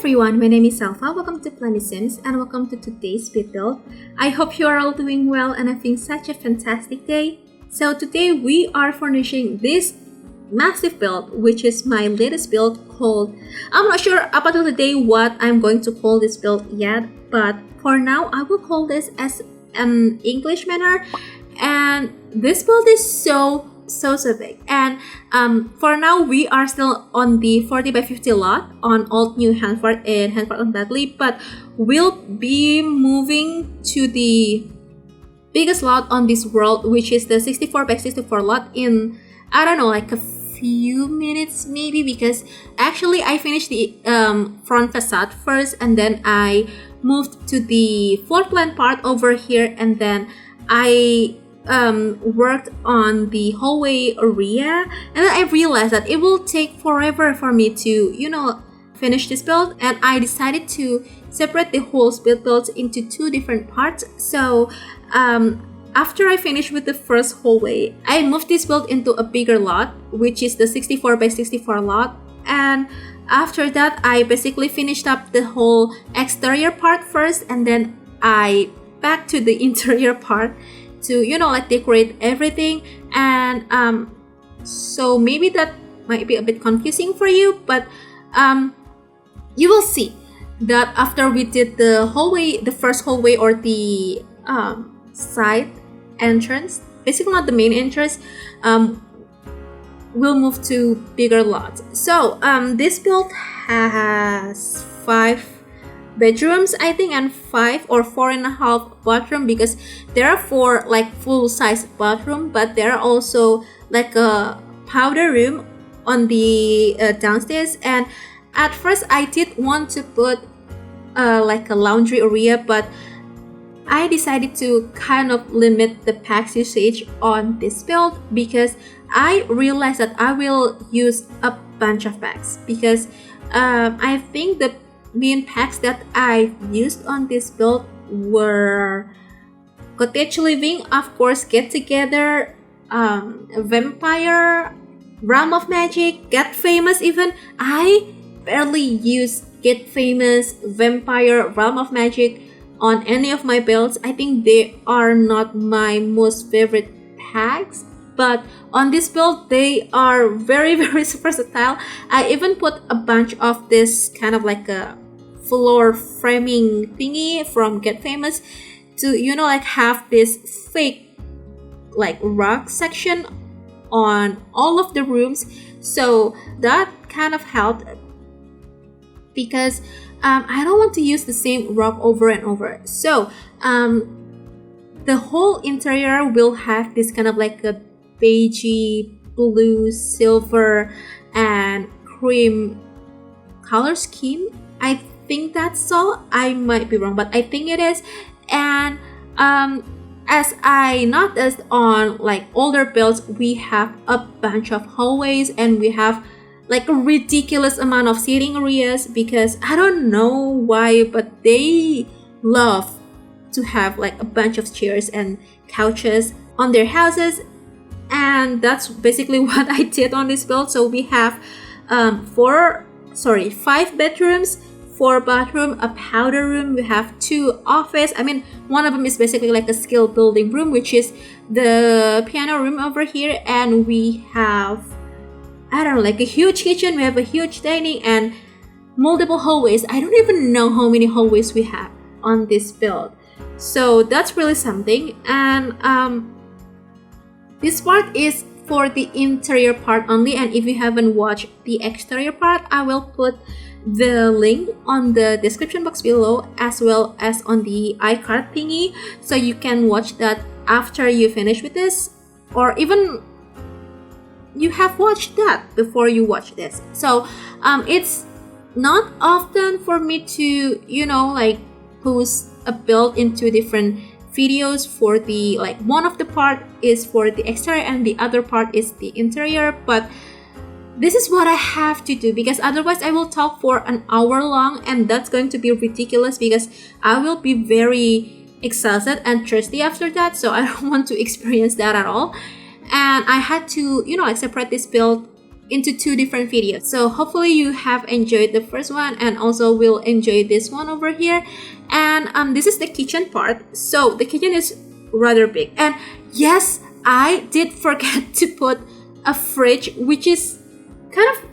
everyone, my name is Salva. Welcome to plummysims and welcome to today's build. I hope you are all doing well and having such a fantastic day. So today we are furnishing this massive build, which is my latest build called, I'm not sure up until today what I'm going to call this build yet, but for now I will call this as an English Manor. And this build is so big, and for now we are still on the 40 by 50 lot on Old New Hanford and Hanford on Dudley, but we'll be moving to the biggest lot on this world, which is the 64 by 64 lot in, I don't know, like a few minutes maybe, because actually I finished the front facade first and then I moved to the floor plan part over here, and then I worked on the hallway area, and then I realized that it will take forever for me to finish this build, and I decided to separate the whole build into two different parts. So after I finished with the first hallway, I moved this build into a bigger lot, which is the 64 by 64 lot, and after that I basically finished up the whole exterior part first, and then I back to the interior part to decorate everything. And so maybe that might be a bit confusing for you, but you will see that after we did the hallway, the first hallway, or the side entrance, basically not the main entrance, we'll move to bigger lots. So this build has 5 bedrooms, I think, and 5 or 4.5 bathroom, because there are 4 like full-size bathroom, but there are also like a powder room on the downstairs. And at first I did want to put like a laundry area, but I decided to kind of limit the packs usage on this build, because I realized that I will use a bunch of packs, because I think the main packs that I used on this build were Cottage living, of course, get together, vampire, realm of magic, get famous. Even I barely use get famous, vampire, realm of magic on any of my builds. I think they are not my most favorite packs, but on this build they are very versatile. I even put a bunch of this kind of like a floor framing thingy from Get Famous to have this fake like rug section on all of the rooms. So that kind of helped, because I don't want to use the same rug over and over. So the whole interior will have this kind of like a beigey, blue, silver, and cream color scheme. I think that's all. I might be wrong, but I think it is. And as I noticed on like older builds, we have a bunch of hallways and we have like a ridiculous amount of seating areas, because I don't know why, but they love to have like a bunch of chairs and couches on their houses. And that's basically what I did on this build. So we have 5 bedrooms, 4 bathroom, a powder room. We have 2 office. I mean, one of them is basically like a skill building room, which is the piano room over here. And we have, I don't know, like a huge kitchen. We have a huge dining and multiple hallways. I don't even know how many hallways we have on this build. So that's really something. And this part is for the interior part only, and if you haven't watched the exterior part, I will put the link on the description box below, as well as on the iCard thingy, so you can watch that after you finish with this, or even you have watched that before you watch this. So it's not often for me to like post a build into different videos. For the like, one of the part is for the exterior and the other part is the interior, but this is what I have to do, because otherwise I will talk for an hour long, and that's going to be ridiculous, because I will be very exhausted and thirsty after that. So I don't want to experience that at all. And I had to like separate this build into two different videos. So hopefully you have enjoyed the first one and also will enjoy this one over here. And this is the kitchen part. So the kitchen is rather big. And yes, I did forget to put a fridge, which is kind of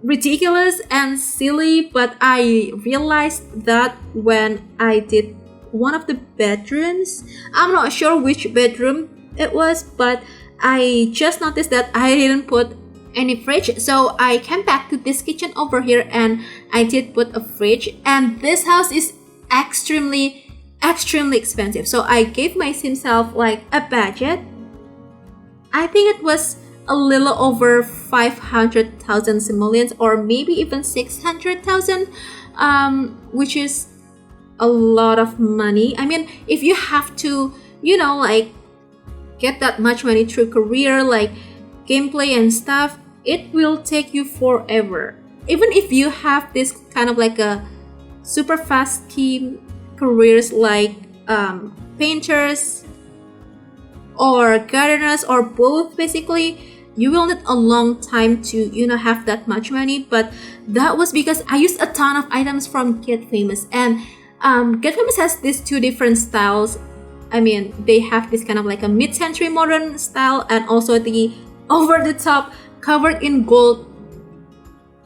ridiculous and silly, but I realized that when I did one of the bedrooms. I'm not sure which bedroom it was, but I just noticed that I didn't put any fridge. So I came back to this kitchen over here and I did put a fridge. And this house is extremely expensive. So I gave myself like a budget. I think it was a little over 500,000 simoleons, or maybe even 600,000, which is a lot of money. I mean, if you have to, like get that much money through career, like gameplay and stuff, it will take you forever. Even if you have this kind of like a super fast scheme careers like painters or gardeners or both, basically, you will need a long time to have that much money. But that was because I used a ton of items from Get Famous, and Get Famous has these two different styles. I mean, they have this kind of like a mid-century modern style and also the over-the-top covered in gold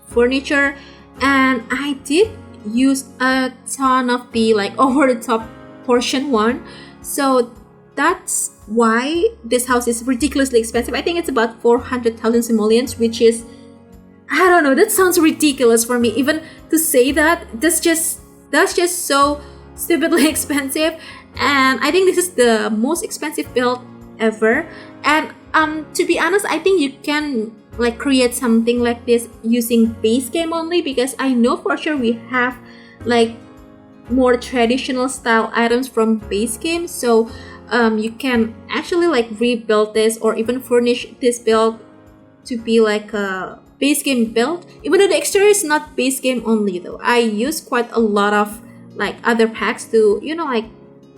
furniture. And I did use a ton of the like over-the-top portion one. So that's why this house is ridiculously expensive. I think it's about 400,000 simoleons, which is, I don't know, that sounds ridiculous for me. Even to say that, that's just so stupidly expensive. And I think this is the most expensive build ever. And to be honest, I think you can like create something like this using base game only, because I know for sure we have like more traditional style items from base game. So you can actually like rebuild this or even furnish this build to be like a base game build, even though the exterior is not base game only though. I use quite a lot of like other packs to like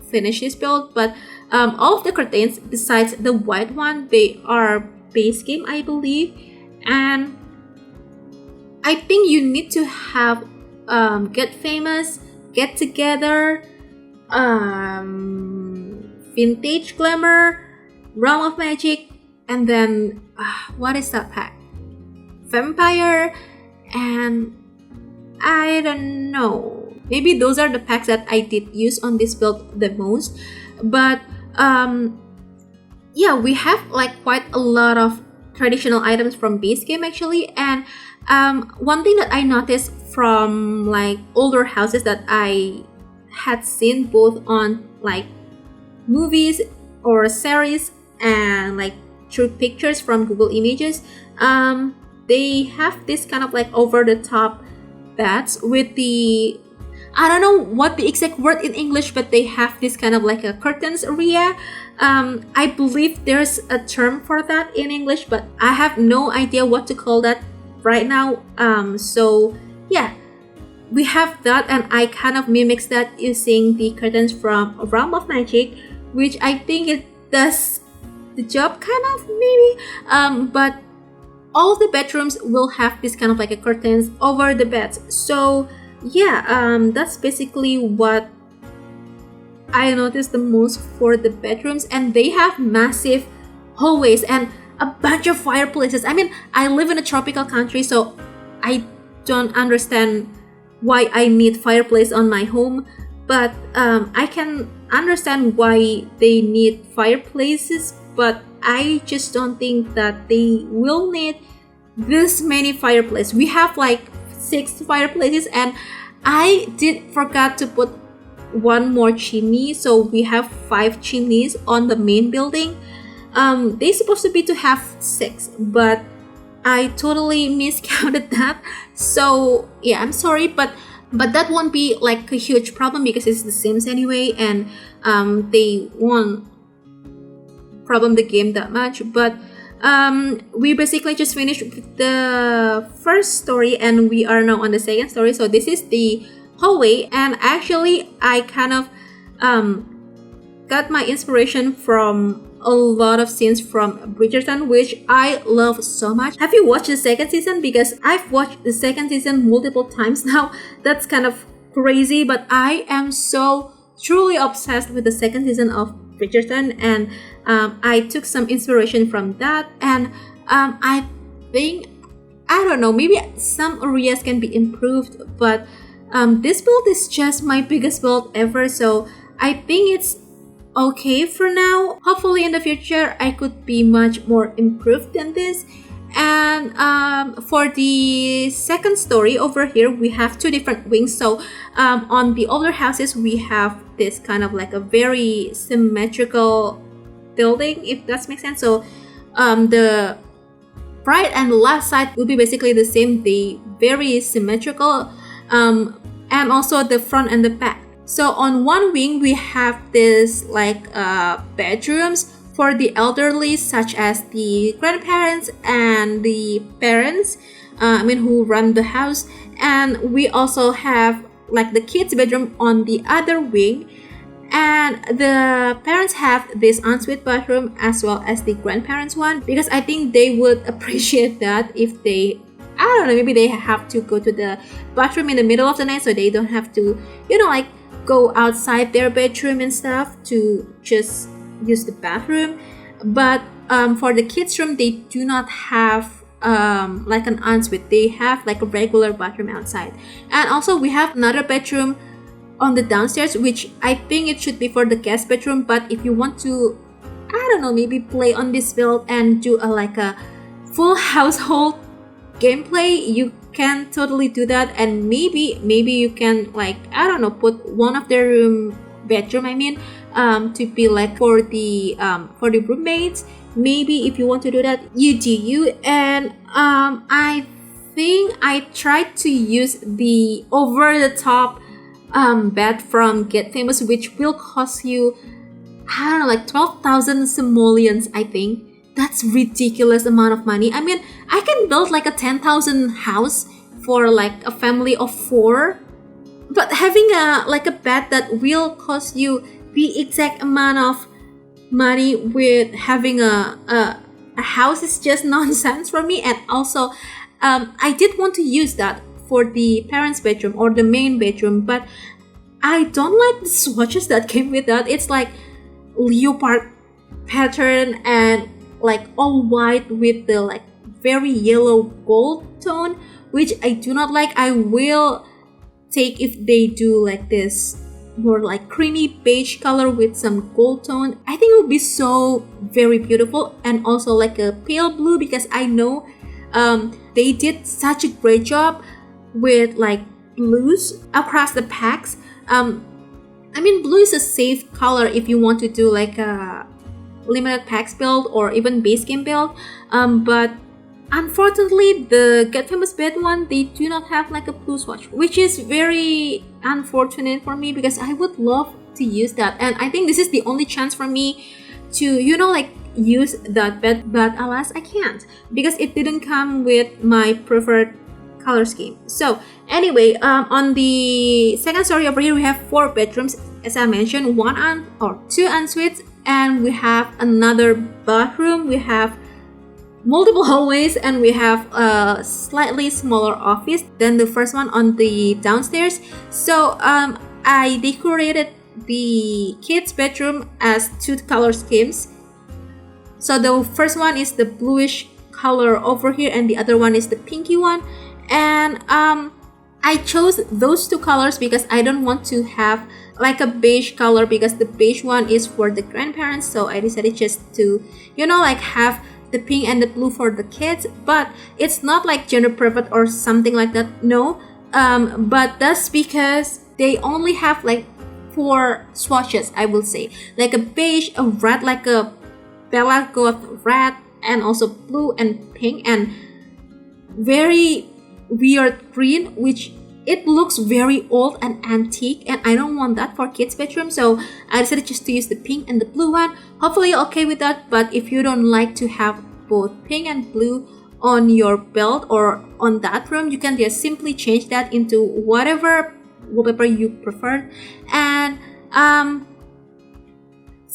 finish this build, but all of the curtains besides the white one, they are base game, I believe. And I think you need to have Get Famous, Get Together, Vintage Glamour, Realm of Magic, and then what is that pack? Vampire, and I don't know. Maybe those are the packs that I did use on this build the most. But yeah, we have like quite a lot of traditional items from base game actually. And one thing that I noticed from like older houses that I had seen both on like movies or series and like through pictures from Google Images, they have this kind of like over the top beds with the, I don't know what the exact word in English, but they have this kind of like a curtains area. I believe there's a term for that in English, but I have no idea what to call that right now. So yeah, we have that, and I kind of mimics that using the curtains from Realm of Magic, which I think it does the job kind of maybe. But all of the bedrooms will have this kind of like a curtains over the beds. So yeah, that's basically what I noticed the most for the bedrooms. And they have massive hallways and a bunch of fireplaces. I mean, I live in a tropical country, so I don't understand why I need fireplace on my home, but I can understand why they need fireplaces, but I just don't think that they will need this many fireplaces. We have like 6 fireplaces, and I did forgot to put one more chimney, so we have 5 chimneys on the main building. They're supposed to be to have 6, but I totally miscounted that. So yeah, I'm sorry, but that won't be like a huge problem because it's The Sims anyway, and they won't problem the game that much. But we basically just finished with the first story, and we are now on the second story. So this is the hallway, and actually I kind of got my inspiration from a lot of scenes from Bridgerton, which I love so much. Have you watched the second season? Because I've watched the second season multiple times now. That's kind of crazy, but I am so truly obsessed with the second season of Bridgerton, and I took some inspiration from that, and I think, I don't know, maybe some areas can be improved, but this build is just my biggest build ever, so I think it's okay for now. Hopefully in the future I could be much more improved than this. And for the second story over here, we have two different wings. So on the older houses, we have this kind of like a very symmetrical building, if that makes sense. So the right and left side will be basically the same, they very symmetrical, and also the front and the back. So on one wing we have this like bedrooms for the elderly, such as the grandparents and the parents, who run the house. And we also have like the kids bedroom on the other wing, and the parents have this ensuite bathroom as well as the grandparents one, because I think they would appreciate that if they, I don't know, maybe they have to go to the bathroom in the middle of the night, so they don't have to, like go outside their bedroom and stuff to just use the bathroom. But for the kids room, they do not have like an ensuite, they have like a regular bathroom outside. And also we have another bedroom on the downstairs, which I think it should be for the guest bedroom, but if you want to, I don't know, maybe play on this build and do like a full household gameplay, you can totally do that. And maybe you can, like, I don't know, put one of the bedroom to be like for the roommates. Maybe if you want to do that, you do you. And I think I tried to use the over the top bed from Get Famous, which will cost you, I don't know, like 12,000 simoleons, I think. That's ridiculous amount of money. I mean, I can build like a 10,000 house for like a family of 4, but having a bed that will cost you the exact amount of money with having a house is just nonsense for me. And also I did want to use that for the parents' bedroom or the main bedroom, but I don't like the swatches that came with that. It's like leopard pattern and like all white with the like very yellow gold tone, which I do not like. I will take if they do like this more like creamy beige color with some gold tone. I think it would be so very beautiful. And also like a pale blue, because I know they did such a great job with like blues across the packs. Blue is a safe color if you want to do like a limited packs build or even base game build, but unfortunately the Get Famous bed one, they do not have like a blue swatch, which is very unfortunate for me, because I would love to use that. And I think this is the only chance for me to use that bed, but alas I can't, because it didn't come with my preferred color scheme. So anyway, on the second story over here, we have 4 bedrooms, as I mentioned, 2 en-suites, and we have another bathroom, we have multiple hallways, and we have a slightly smaller office than the first one on the downstairs. So I decorated the kids bedroom as 2 color schemes. So the first one is the bluish color over here, and the other one is the pinky one. And I chose those 2 colors because I don't want to have like a beige color, because the beige one is for the grandparents. So I decided just to have the pink and the blue for the kids. But it's not like gender perfect or something like that, no. But that's because they only have like 4 swatches, I will say, like a beige, a red, like a Bella Goth red, and also blue and pink, and very weird green, which it looks very old and antique, and I don't want that for kids bedroom. So I decided just to use the pink and the blue one. Hopefully you're okay with that. But if you don't like to have both pink and blue on your build or on that room, you can just simply change that into whatever wallpaper you prefer. And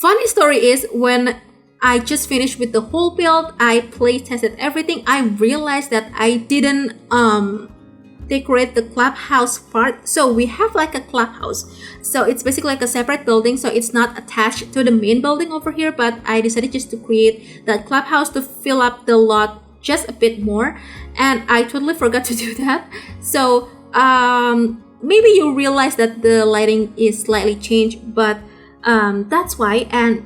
Funny story is, when I just finished with the whole build, I play tested everything, I realized that I didn't decorate the clubhouse part. So we have like a clubhouse, so it's basically like a separate building, so it's not attached to the main building over here, but I decided just to create that clubhouse to fill up the lot just a bit more, and I totally forgot to do that. So maybe you realize that the lighting is slightly changed, but that's why. And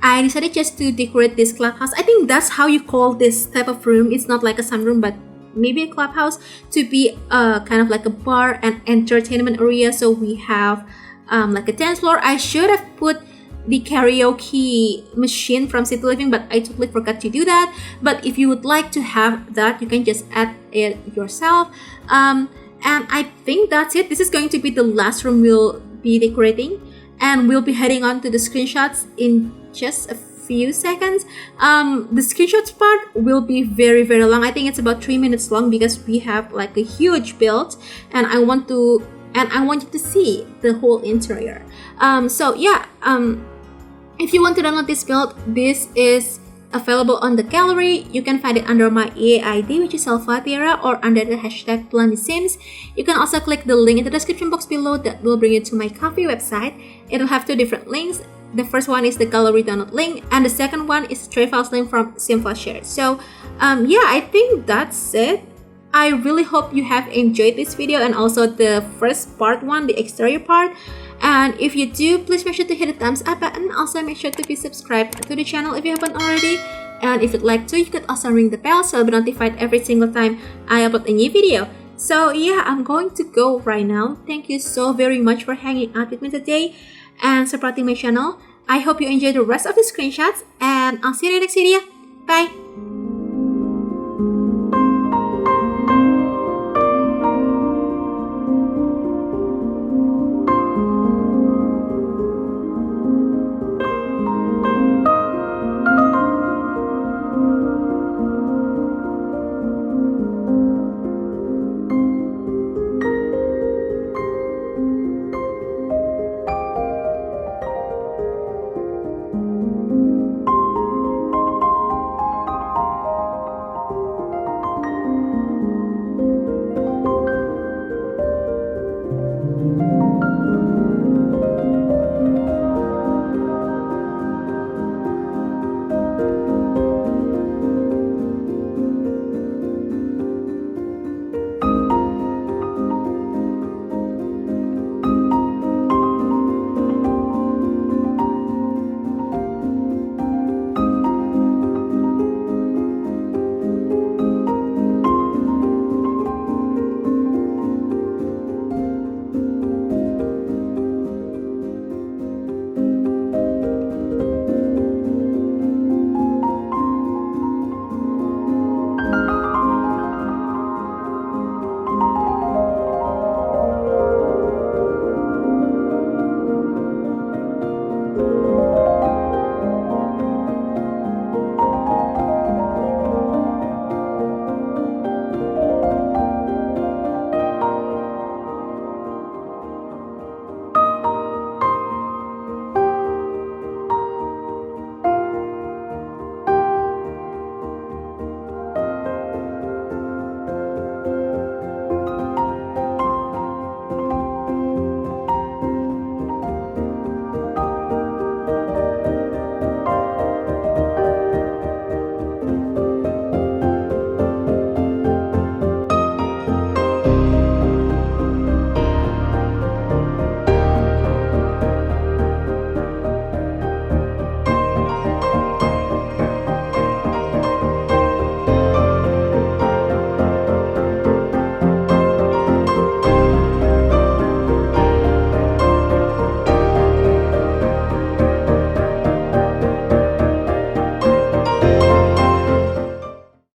I decided just to decorate this clubhouse. I think that's how you call this type of room. It's not like a sunroom, but maybe a clubhouse, to be kind of like a bar and entertainment area. So we have like a dance floor. I should have put the karaoke machine from City Living, but I totally forgot to do that. But if you would like to have that, you can just add it yourself. And I think that's it. This is going to be the last room we'll be decorating, and we'll be heading on to the screenshots in just a few seconds. The screenshots part will be very long. I think it's about 3 minutes long because we have like a huge build, and I want you to see the whole interior. So yeah, if you want to download this build, this is available on the gallery. You can find it under my EA ID, which is Salvatierra, or under the hashtag plummysims. You can also click the link in the description box below that will bring you to my Ko-fi website. It'll have 2 different links. The first one is the gallery download link, and the second one is trade files link from SimFileShare. So yeah, I think that's it. I really hope you have enjoyed this video, and also the first part one, the exterior part. And if you do, please make sure to hit the thumbs up button. Also make sure to be subscribed to the channel if you haven't already. And if you'd like to, you could also ring the bell so you'll be notified every single time I upload a new video. So yeah, I'm going to go right now. Thank you so very much for hanging out with me today and supporting my channel. I hope you enjoy the rest of the screenshots, and I'll see you in the next video. Bye!